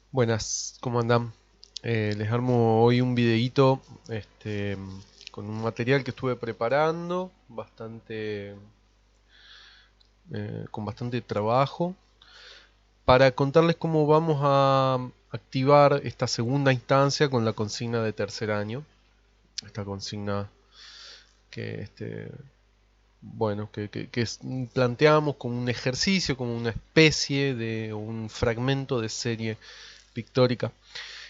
Buenas, ¿cómo andan? Les armo hoy un videíto con un material que estuve preparando, con bastante trabajo, para contarles cómo vamos a activar esta segunda instancia con la consigna de tercer año. Esta consigna que, planteamos como un ejercicio, como una especie de un fragmento de serie pictórica.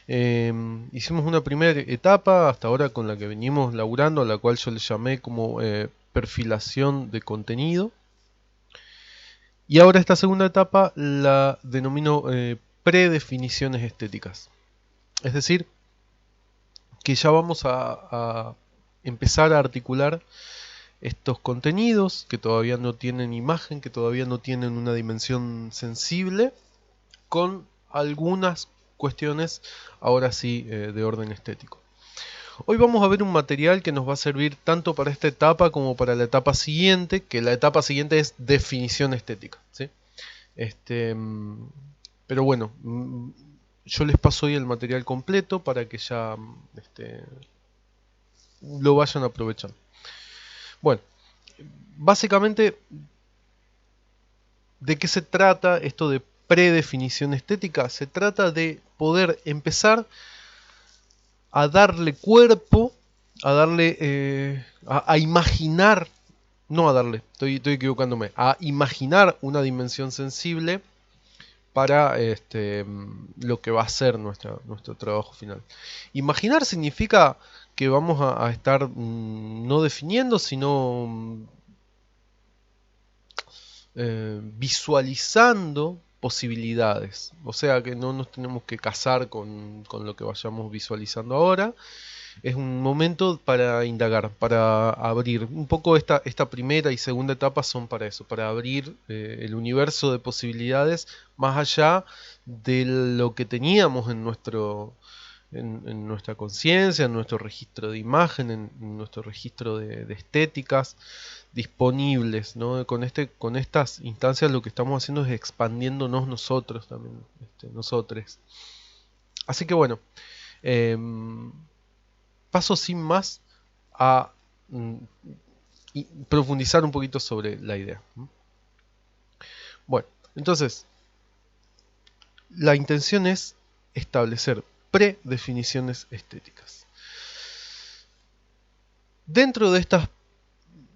Hicimos una primera etapa hasta ahora con la que venimos laburando, a la cual yo le llamé como perfilación de contenido. Y ahora esta segunda etapa la denomino predefiniciones estéticas. Es decir, que ya vamos a empezar a articular estos contenidos que todavía no tienen imagen, que todavía no tienen una dimensión sensible, con algunas cuestiones ahora sí de orden estético. Hoy vamos a ver un material que nos va a servir tanto para esta etapa como para la etapa siguiente, que la etapa siguiente es definición estética, ¿sí? Este, mm, pero bueno, yo les paso hoy el material completo para que ya lo vayan aprovechando. Bueno, básicamente, ¿de qué se trata esto de predefinición estética? Se trata de poder empezar a darle cuerpo, a darle, a imaginar, no a darle, estoy equivocándome, a imaginar una dimensión sensible para lo que va a ser nuestro trabajo final. Imaginar significa que vamos a estar no definiendo, sino visualizando posibilidades. O sea que no nos tenemos que casar con lo que vayamos visualizando ahora. Es un momento para indagar, para abrir. Un poco esta primera y segunda etapa son para eso, para abrir el universo de posibilidades más allá de lo que teníamos en nuestra conciencia, en nuestro registro de imagen, en nuestro registro de estéticas disponibles, ¿no? Con estas instancias lo que estamos haciendo es expandiéndonos nosotros también, nosotres. Así que bueno, em, paso sin más a profundizar un poquito sobre la idea. Bueno, entonces, la intención es establecer predefiniciones estéticas. Dentro de estas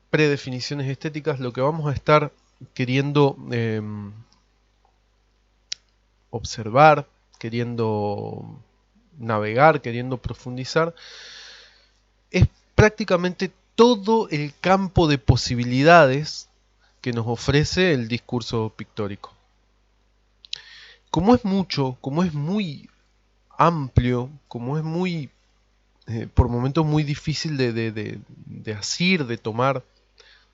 predefiniciones estéticas, lo que vamos a estar queriendo observar, queriendo navegar, queriendo profundizar, es prácticamente todo el campo de posibilidades que nos ofrece el discurso pictórico. Como es mucho, como es muy amplio, como es muy, por momentos muy difícil de asir, de tomar,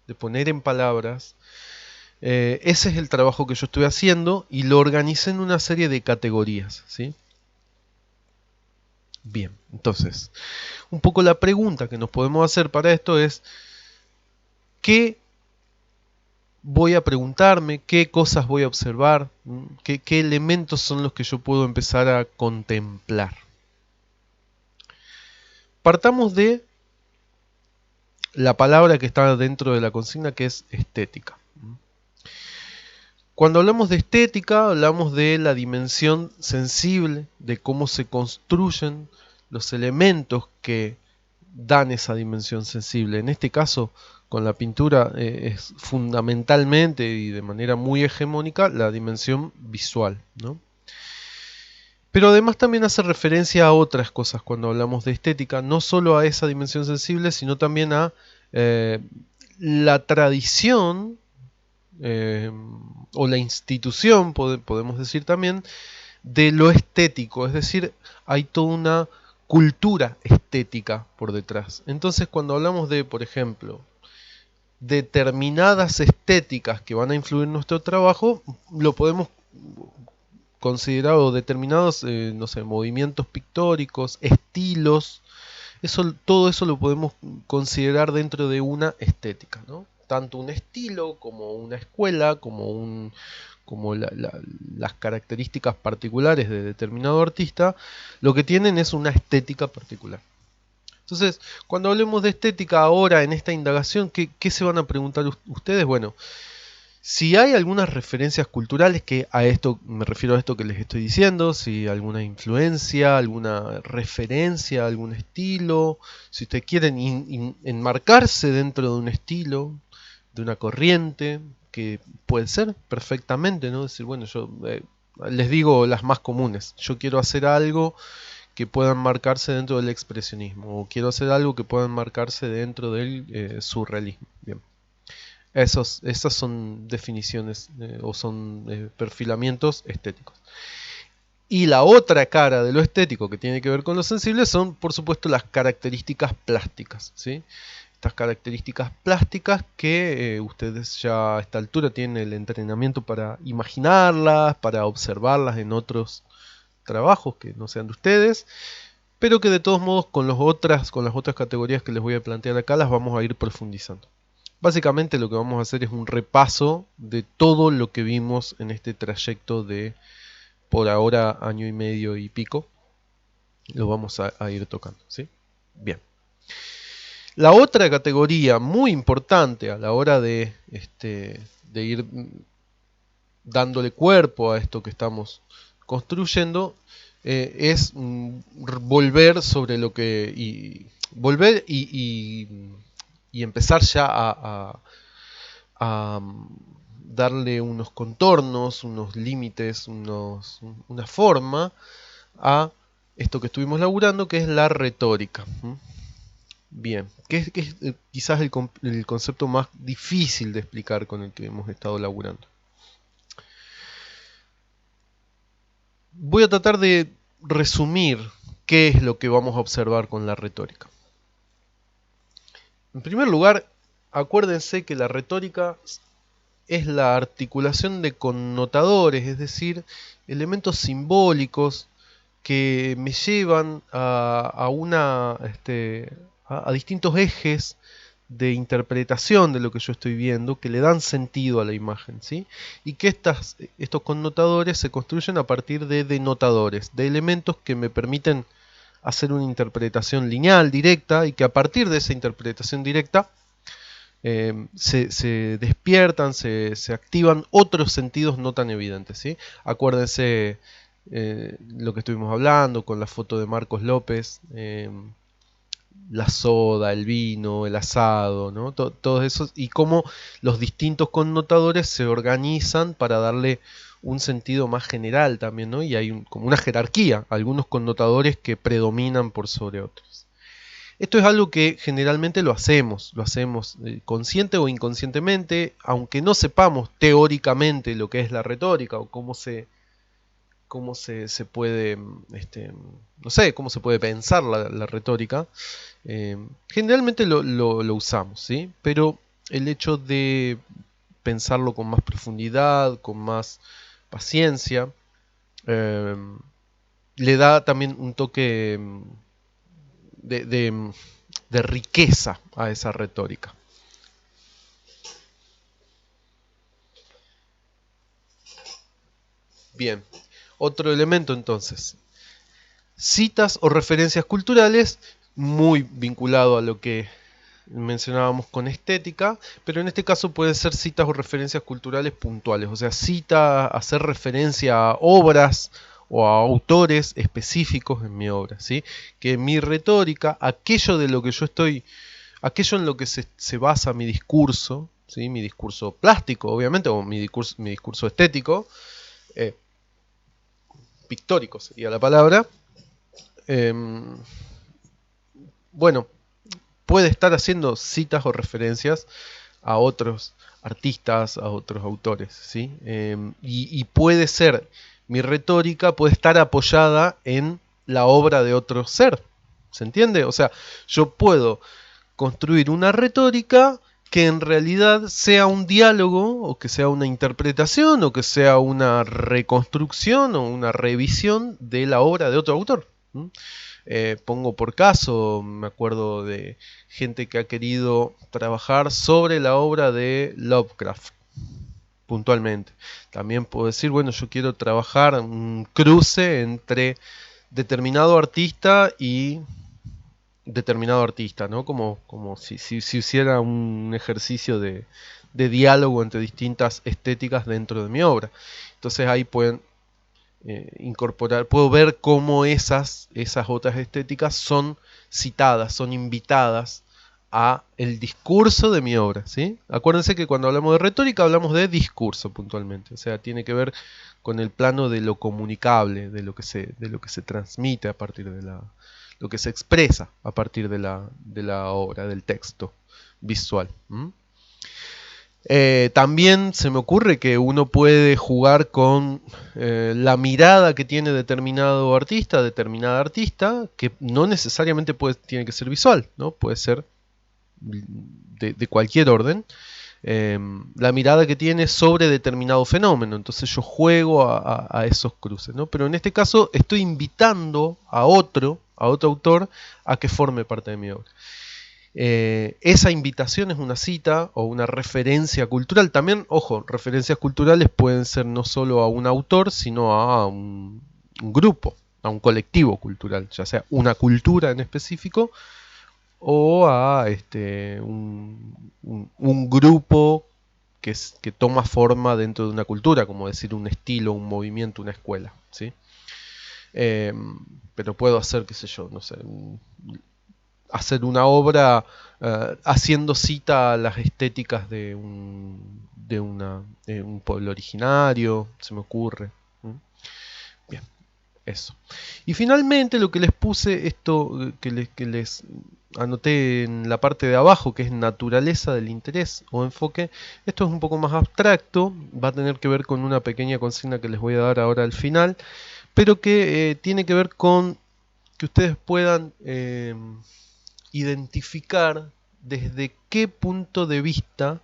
de poner en palabras, ese es el trabajo que yo estoy haciendo y lo organicé en una serie de categorías, ¿sí? Bien, entonces, un poco la pregunta que nos podemos hacer para esto es, ¿qué voy a preguntarme? ¿Qué cosas voy a observar? ¿Qué elementos son los que yo puedo empezar a contemplar? Partamos de la palabra que está dentro de la consigna, que es estética. Cuando hablamos de estética, hablamos de la dimensión sensible, de cómo se construyen los elementos que dan esa dimensión sensible. En este caso, con la pintura es fundamentalmente y de manera muy hegemónica la dimensión visual, ¿no? Pero además también hace referencia a otras cosas cuando hablamos de estética, no solo a esa dimensión sensible, sino también a eh, la tradición eh, o la institución, podemos decir también, de lo estético, es decir, hay toda una cultura estética por detrás. Entonces, cuando hablamos de, por ejemplo, determinadas estéticas que van a influir en nuestro trabajo, lo podemos considerar o determinados, no sé, movimientos pictóricos, estilos, todo eso lo podemos considerar dentro de una estética, ¿no? Tanto un estilo como una escuela, como como las características particulares de determinado artista, lo que tienen es una estética particular. Entonces, cuando hablemos de estética ahora en esta indagación, ¿qué se van a preguntar ustedes? Bueno, si hay algunas referencias culturales, que a esto me refiero a esto que les estoy diciendo, si alguna influencia, alguna referencia, algún estilo, si ustedes quieren enmarcarse dentro de un estilo, de una corriente, que puede ser perfectamente, ¿no? Decir, bueno, yo les digo las más comunes, yo quiero hacer algo que pueda enmarcarse dentro del expresionismo, o quiero hacer algo que pueda enmarcarse dentro del surrealismo. Bien. Esas son definiciones o son perfilamientos estéticos. Y la otra cara de lo estético que tiene que ver con lo sensible son, por supuesto, las características plásticas, ¿sí? Estas características plásticas que ustedes ya a esta altura tienen el entrenamiento para imaginarlas, para observarlas en otros trabajos que no sean de ustedes, pero que de todos modos con las otras categorías que les voy a plantear acá las vamos a ir profundizando. Básicamente lo que vamos a hacer es un repaso de todo lo que vimos en este trayecto de, por ahora, año y medio y pico. Lo vamos a ir tocando, ¿sí? Bien. La otra categoría muy importante a la hora de ir dándole cuerpo a esto que estamos construyendo es volver sobre lo que... volver y empezar ya a darle unos contornos, unos límites, una forma a esto que estuvimos laburando, que es la retórica. Bien, que es quizás el concepto más difícil de explicar con el que hemos estado laburando. Voy a tratar de resumir qué es lo que vamos a observar con la retórica. En primer lugar, acuérdense que la retórica es la articulación de connotadores, es decir, elementos simbólicos que me llevan a distintos ejes de interpretación de lo que yo estoy viendo, que le dan sentido a la imagen, ¿sí? Y que estos connotadores se construyen a partir de denotadores, de elementos que me permiten hacer una interpretación lineal, directa, y que a partir de esa interpretación directa se despiertan, se activan otros sentidos no tan evidentes, ¿sí? Acuérdense lo que estuvimos hablando con la foto de Marcos López, la soda, el vino, el asado, ¿no? Todos esos, y cómo los distintos connotadores se organizan para darle un sentido más general también, ¿no? Y hay como una jerarquía, algunos connotadores que predominan por sobre otros. Esto es algo que generalmente lo hacemos consciente o inconscientemente, aunque no sepamos teóricamente lo que es la retórica o cómo se puede, no sé, cómo se puede pensar la retórica. Generalmente lo usamos, ¿sí? Pero el hecho de pensarlo con más profundidad, con más paciencia, le da también un toque de riqueza a esa retórica. Bien, otro elemento entonces. Citas o referencias culturales, muy vinculado a lo que mencionábamos con estética, pero en este caso pueden ser citas o referencias culturales puntuales, o sea, hacer referencia a obras o a autores específicos en mi obra, ¿sí? Que mi retórica, aquello en lo que se basa mi discurso, ¿sí? Mi discurso plástico, obviamente, o mi discurso estético, pictórico sería la palabra, bueno, puede estar haciendo citas o referencias a otros artistas, a otros autores, ¿sí? Y puede ser, mi retórica puede estar apoyada en la obra de otro ser, ¿se entiende? O sea, yo puedo construir una retórica que en realidad sea un diálogo, o que sea una interpretación, o que sea una reconstrucción o una revisión de la obra de otro autor. Pongo por caso, me acuerdo de gente que ha querido trabajar sobre la obra de Lovecraft. puntualmente. También puedo decir, bueno, yo quiero trabajar un cruce entre determinado artista y determinado artista, ¿no? Como si hiciera un ejercicio de diálogo entre distintas estéticas dentro de mi obra. Entonces ahí pueden incorporar, puedo ver cómo esas otras estéticas son citadas, son invitadas a el discurso de mi obra, ¿sí? Acuérdense que cuando hablamos de retórica hablamos de discurso puntualmente, o sea, tiene que ver con el plano de lo comunicable, de lo que se transmite a partir de lo que se expresa a partir de la obra, del texto visual. También se me ocurre que uno puede jugar con la mirada que tiene determinado artista, determinada artista, que no necesariamente tiene que ser visual, ¿no? Puede ser de cualquier orden. La mirada que tiene sobre determinado fenómeno. Entonces yo juego a esos cruces, ¿no? Pero en este caso estoy invitando a otro autor a que forme parte de mi obra. Esa invitación es una cita o una referencia cultural. También, ojo, referencias culturales pueden ser no solo a un autor, sino a un grupo, a un colectivo cultural, ya sea una cultura en específico o a un grupo que toma forma dentro de una cultura, como decir un estilo, un movimiento, una escuela, ¿sí? Pero puedo hacer, qué sé yo, no sé, hacer una obra haciendo cita a las estéticas de un pueblo originario, se me ocurre. Bien, eso. Y finalmente lo que les puse, esto que les anoté en la parte de abajo, que es naturaleza del interés o enfoque, esto es un poco más abstracto, va a tener que ver con una pequeña consigna que les voy a dar ahora al final, pero que tiene que ver con que ustedes puedan identificar desde qué punto de vista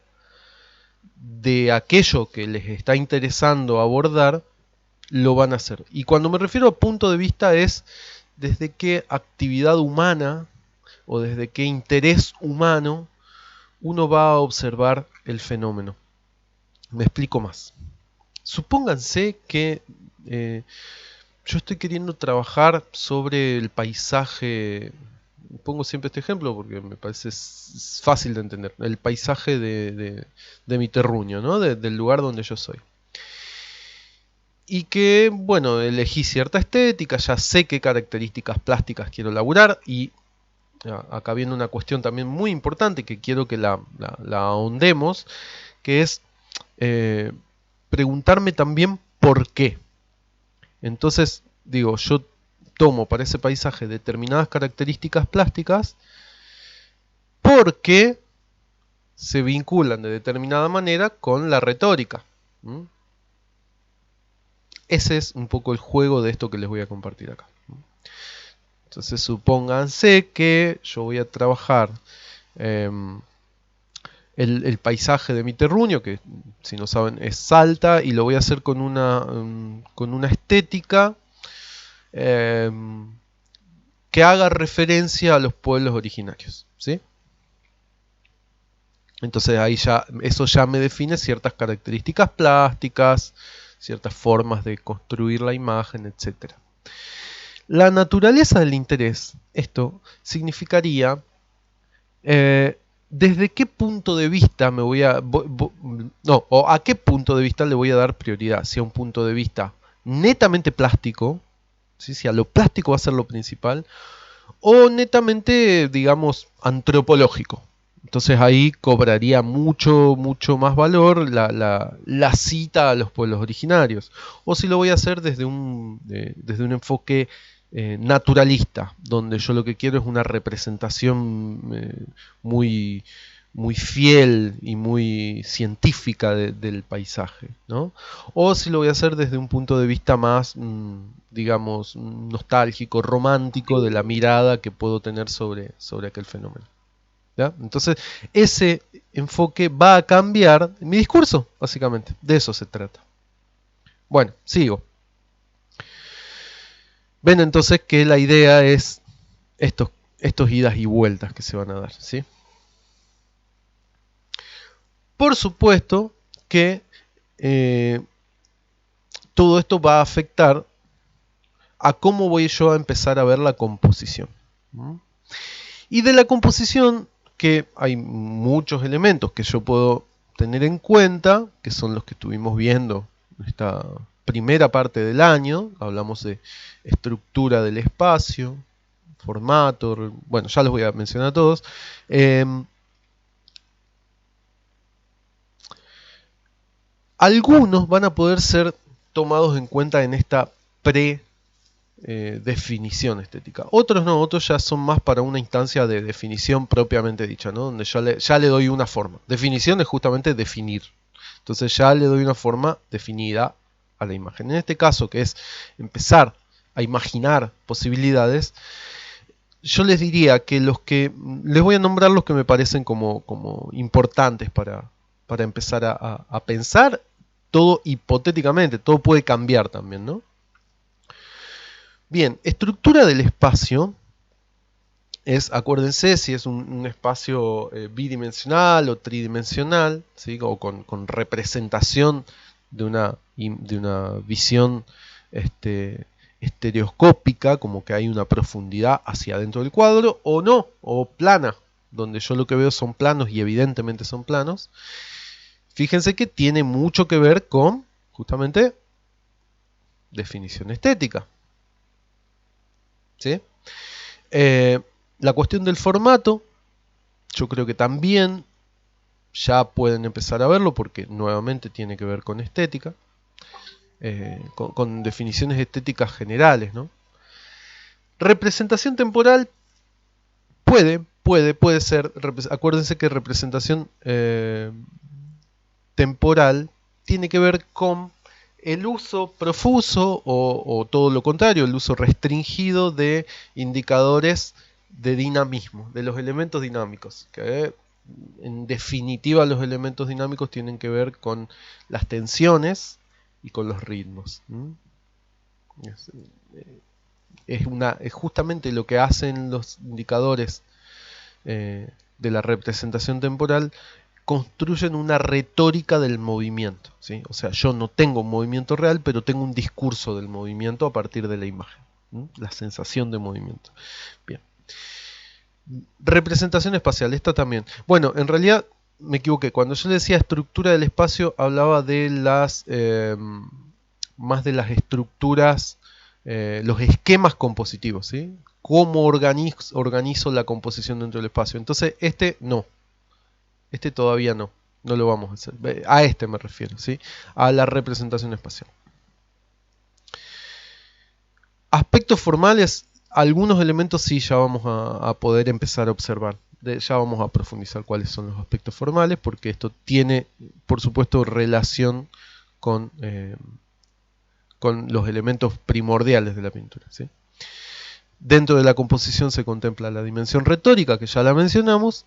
de aquello que les está interesando abordar lo van a hacer. Y cuando me refiero a punto de vista es desde qué actividad humana o desde qué interés humano uno va a observar el fenómeno. Me explico más. Supónganse que yo estoy queriendo trabajar sobre el paisaje. Pongo siempre este ejemplo porque me parece fácil de entender. El paisaje de mi terruño, ¿no? Del lugar donde yo soy. Y que, bueno, elegí cierta estética, ya sé qué características plásticas quiero laburar. Y acá viene una cuestión también muy importante que quiero que la ahondemos, que es preguntarme también por qué. Entonces, digo, yo tomo para ese paisaje determinadas características plásticas porque se vinculan de determinada manera con la retórica. Ese es un poco el juego de esto que les voy a compartir acá. Entonces supónganse que yo voy a trabajar el paisaje de mi terruño, que si no saben es Salta, y lo voy a hacer con una estética que haga referencia a los pueblos originarios, ¿sí? Entonces ahí eso ya me define ciertas características plásticas, ciertas formas de construir la imagen, etc. La naturaleza del interés, esto significaría desde qué punto de vista me voy a... o a qué punto de vista le voy a dar prioridad, si a un punto de vista netamente plástico, ¿sí? Si a lo plástico va a ser lo principal, o netamente, digamos, antropológico. Entonces ahí cobraría mucho más valor la cita a los pueblos originarios. O si lo voy a hacer desde un enfoque naturalista, donde yo lo que quiero es una representación muy, muy fiel y muy científica del paisaje, ¿no? O si lo voy a hacer desde un punto de vista más, digamos, nostálgico, romántico, de la mirada que puedo tener sobre aquel fenómeno. ¿Ya? Entonces, ese enfoque va a cambiar mi discurso, básicamente. De eso se trata. Bueno, sigo. Ven entonces que la idea es estos idas y vueltas que se van a dar, ¿sí? Por supuesto que todo esto va a afectar a cómo voy yo a empezar a ver la composición. Y de la composición, que hay muchos elementos que yo puedo tener en cuenta, que son los que estuvimos viendo en esta primera parte del año. Hablamos de estructura del espacio, formato, bueno, ya los voy a mencionar a todos. Algunos van a poder ser tomados en cuenta en esta definición estética. Otros no, otros ya son más para una instancia de definición propiamente dicha, ¿no? Donde ya le doy una forma. Definición es justamente definir. Entonces ya le doy una forma definida a la imagen. En este caso, que es empezar a imaginar posibilidades, yo les diría que les voy a nombrar los que me parecen como importantes para empezar a pensar, todo hipotéticamente, todo puede cambiar también, ¿no? Bien, estructura del espacio es, acuérdense, si es un espacio bidimensional o tridimensional, ¿sí? O con representación de una visión estereoscópica, como que hay una profundidad hacia adentro del cuadro, o no, o plana, donde yo lo que veo son planos y evidentemente son planos. Fíjense que tiene mucho que ver con, justamente, definición estética. ¿Sí? La cuestión del formato, yo creo que también ya pueden empezar a verlo porque nuevamente tiene que ver con estética, con definiciones estéticas generales, ¿no? Representación temporal puede ser, acuérdense que representación temporal tiene que ver con el uso profuso o todo lo contrario, el uso restringido de indicadores de dinamismo, de los elementos dinámicos, que en definitiva los elementos dinámicos tienen que ver con las tensiones y con los ritmos. Es justamente lo que hacen los indicadores de la representación temporal, construyen una retórica del movimiento, ¿sí? O sea, yo no tengo un movimiento real, pero tengo un discurso del movimiento a partir de la imagen, ¿sí? La sensación de movimiento. Bien. Representación espacial, esta también. Bueno, en realidad me equivoqué. Cuando yo decía estructura del espacio, hablaba de más de las estructuras, los esquemas compositivos, ¿sí? Cómo organizo la composición dentro del espacio. Entonces, no. Este todavía no lo vamos a hacer. A este me refiero, ¿sí? A la representación espacial. Aspectos formales, algunos elementos sí ya vamos a poder empezar a observar. Ya vamos a profundizar cuáles son los aspectos formales, porque esto tiene, por supuesto, relación con los elementos primordiales de la pintura, ¿sí? Dentro de la composición se contempla la dimensión retórica, que ya la mencionamos,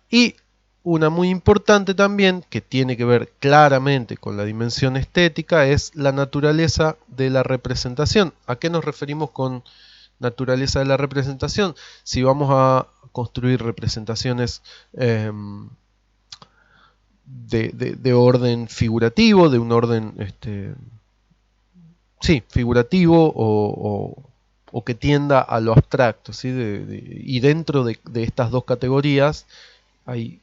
y una muy importante también, que tiene que ver claramente con la dimensión estética, es la naturaleza de la representación. ¿A qué nos referimos con naturaleza de la representación? Si vamos a construir representaciones de orden figurativo, de un orden figurativo o que tienda a lo abstracto, ¿sí? Y dentro de estas dos categorías hay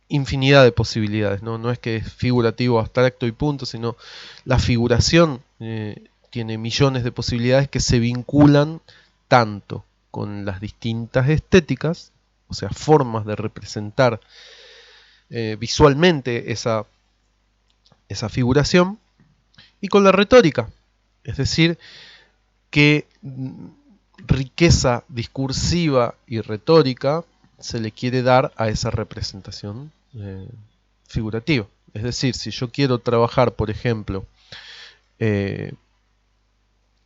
infinidad de posibilidades, ¿no? No es que es figurativo, abstracto y punto, sino la figuración tiene millones de posibilidades que se vinculan tanto con las distintas estéticas, o sea, formas de representar visualmente esa figuración, y con la retórica, es decir, qué riqueza discursiva y retórica se le quiere dar a esa representación figurativa. Es decir, si yo quiero trabajar, por ejemplo,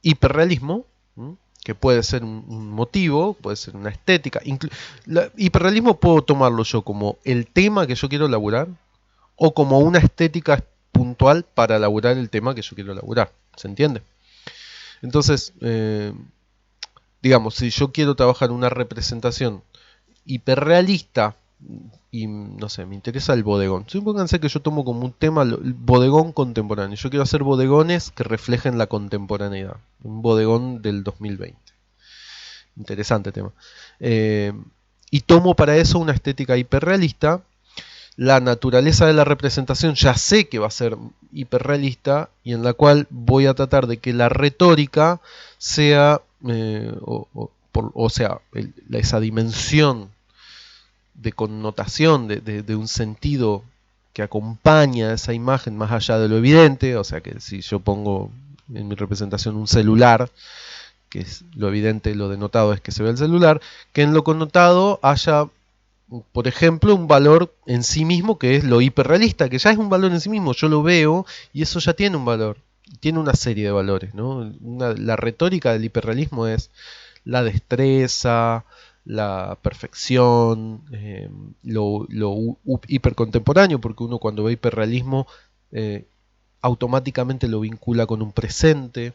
hiperrealismo, que puede ser un motivo, puede ser una estética. Hiperrealismo puedo tomarlo yo como el tema que yo quiero elaborar o como una estética puntual para elaborar el tema que yo quiero elaborar. ¿Se entiende? Entonces, digamos, si yo quiero trabajar una representación hiperrealista y no sé, me interesa el bodegón. Supónganse que yo tomo como un tema el bodegón contemporáneo. Yo quiero hacer bodegones que reflejen la contemporaneidad. Un bodegón del 2020. Interesante tema. Eh, y tomo para eso una estética hiperrealista. La naturaleza de la representación ya sé que va a ser hiperrealista y en la cual voy a tratar de que la retórica sea, esa dimensión de connotación, de un sentido que acompaña a esa imagen más allá de lo evidente, o sea que si yo pongo en mi representación un celular, que es lo evidente, lo denotado es que se ve el celular, que en lo connotado haya, por ejemplo, un valor en sí mismo que es lo hiperrealista, que ya es un valor en sí mismo, yo lo veo y eso ya tiene un valor, tiene una serie de valores, ¿no? La retórica del hiperrealismo es la destreza, la perfección, lo hipercontemporáneo, porque uno cuando ve hiperrealismo eh, automáticamente lo vincula con un presente,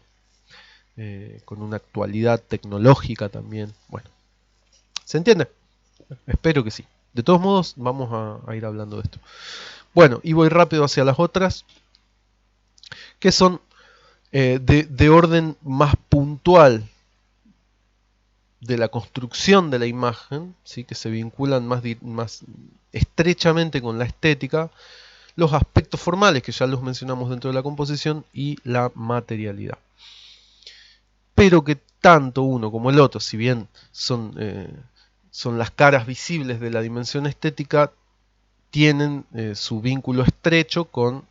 con una actualidad tecnológica también. Bueno, ¿se entiende? Espero que sí. De todos modos, vamos a ir hablando de esto. Bueno, y voy rápido hacia las otras, que son de orden más puntual de la construcción de la imagen, ¿sí? Que se vinculan más estrechamente con la estética, los aspectos formales, que ya los mencionamos dentro de la composición, y la materialidad. Pero que tanto uno como el otro, si bien son las caras visibles de la dimensión estética, tienen su vínculo estrecho con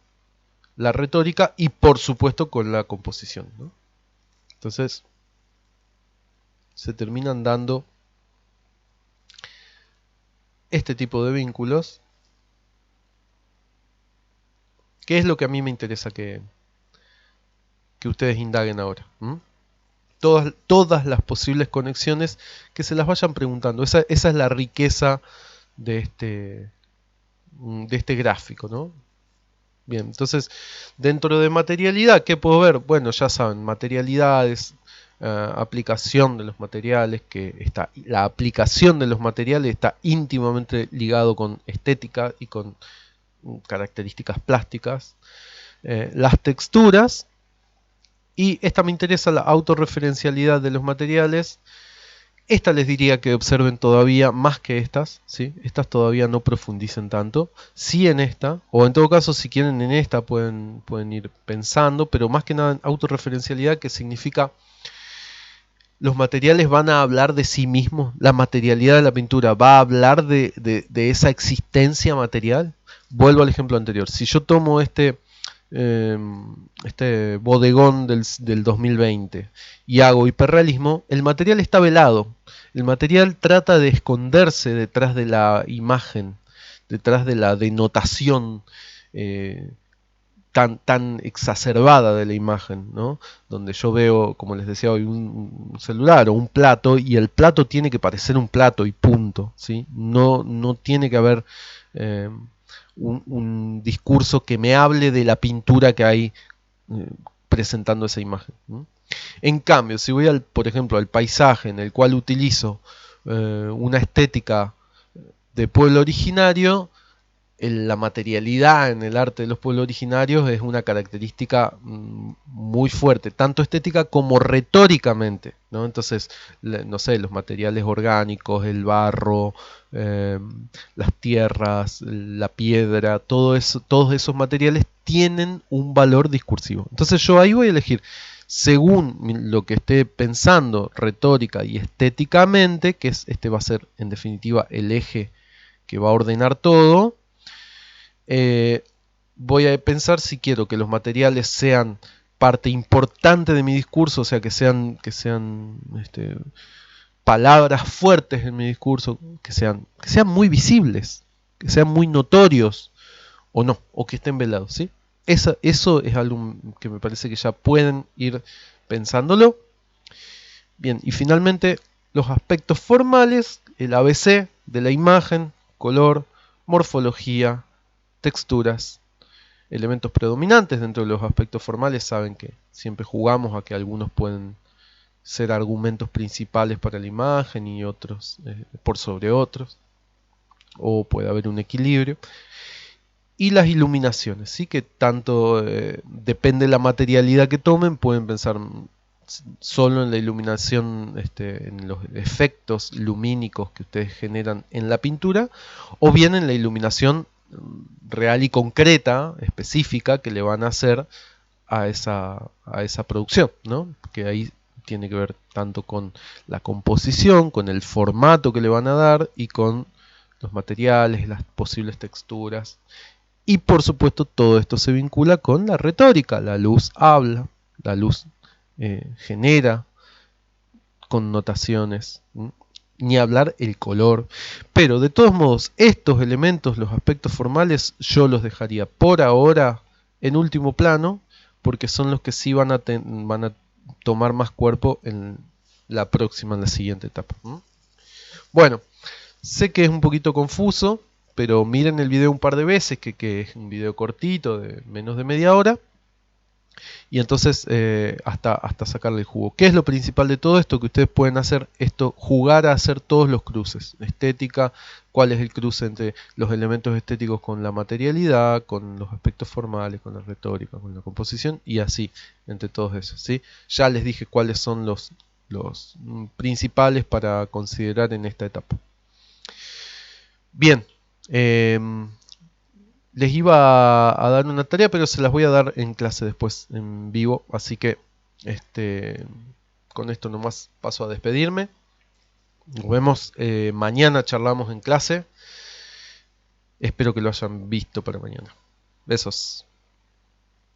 la retórica y por supuesto con la composición, ¿no? Entonces se terminan dando este tipo de vínculos, que es lo que a mí me interesa que ustedes indaguen ahora. Todas las posibles conexiones, que se las vayan preguntando. Esa es la riqueza de este gráfico, ¿no? Bien, entonces, dentro de materialidad, ¿qué puedo ver? Bueno, ya saben, materialidades, aplicación de los materiales, la aplicación de los materiales está íntimamente ligado con estética y con características plásticas. Las texturas, y esta me interesa, la autorreferencialidad de los materiales. Esta les diría que observen todavía más que estas, ¿sí? Estas todavía no profundicen tanto. Sí en esta, o en todo caso si quieren en esta pueden ir pensando, pero más que nada en autorreferencialidad, que significa los materiales van a hablar de sí mismos, la materialidad de la pintura va a hablar de esa existencia material. Vuelvo al ejemplo anterior, si yo tomo este bodegón del 2020 y hago hiperrealismo, el material está velado. El material trata de esconderse detrás de la imagen, detrás de la denotación tan exacerbada de la imagen, ¿no? Donde yo veo, como les decía hoy, un celular o un plato, y el plato tiene que parecer un plato y punto, ¿sí? No tiene que haber un discurso que me hable de la pintura que hay presentando esa imagen, ¿no? En cambio, si voy por ejemplo, al paisaje en el cual utilizo una estética de pueblo originario, la materialidad en el arte de los pueblos originarios es una característica muy fuerte, tanto estética como retóricamente, ¿no? Entonces, no sé, los materiales orgánicos, el barro, las tierras, la piedra, todos esos materiales tienen un valor discursivo. Entonces yo ahí voy a elegir, según lo que esté pensando retórica y estéticamente, que va a ser en definitiva el eje que va a ordenar todo. Voy a pensar si quiero que los materiales sean parte importante de mi discurso, o sea, que sean palabras fuertes en mi discurso, que sean muy visibles, que sean muy notorios, o no, o que estén velados, ¿sí? Eso es algo que me parece que ya pueden ir pensándolo. Bien, y finalmente los aspectos formales, el ABC de la imagen, color, morfología, texturas, elementos predominantes dentro de los aspectos formales. Saben que siempre jugamos a que algunos pueden ser argumentos principales para la imagen y otros por sobre otros. o puede haber un equilibrio. Y las iluminaciones, ¿sí? Que tanto depende de la materialidad que tomen, pueden pensar solo en la iluminación, en los efectos lumínicos que ustedes generan en la pintura, o bien en la iluminación real y concreta, específica, que le van a hacer a esa producción, ¿no? Que ahí tiene que ver tanto con la composición, con el formato que le van a dar y con los materiales, las posibles texturas. Y por supuesto todo esto se vincula con la retórica. La luz habla, la luz genera connotaciones, ni hablar el color. Pero de todos modos, estos elementos, los aspectos formales, yo los dejaría por ahora en último plano, porque son los que sí van a tomar más cuerpo en la próxima, en la siguiente etapa. Bueno, sé que es un poquito confuso, pero miren el video un par de veces, que es un video cortito, de menos de media hora. Y entonces hasta sacarle el jugo. ¿Qué es lo principal de todo esto? Que ustedes pueden hacer esto, jugar a hacer todos los cruces. Estética, cuál es el cruce entre los elementos estéticos con la materialidad, con los aspectos formales, con la retórica, con la composición y así, entre todos esos. ¿Sí? Ya les dije cuáles son los principales para considerar en esta etapa. Bien. Les iba a dar una tarea, pero se las voy a dar en clase después, en vivo. Así que con esto nomás paso a despedirme. Nos vemos mañana, charlamos en clase. Espero que lo hayan visto para mañana. Besos.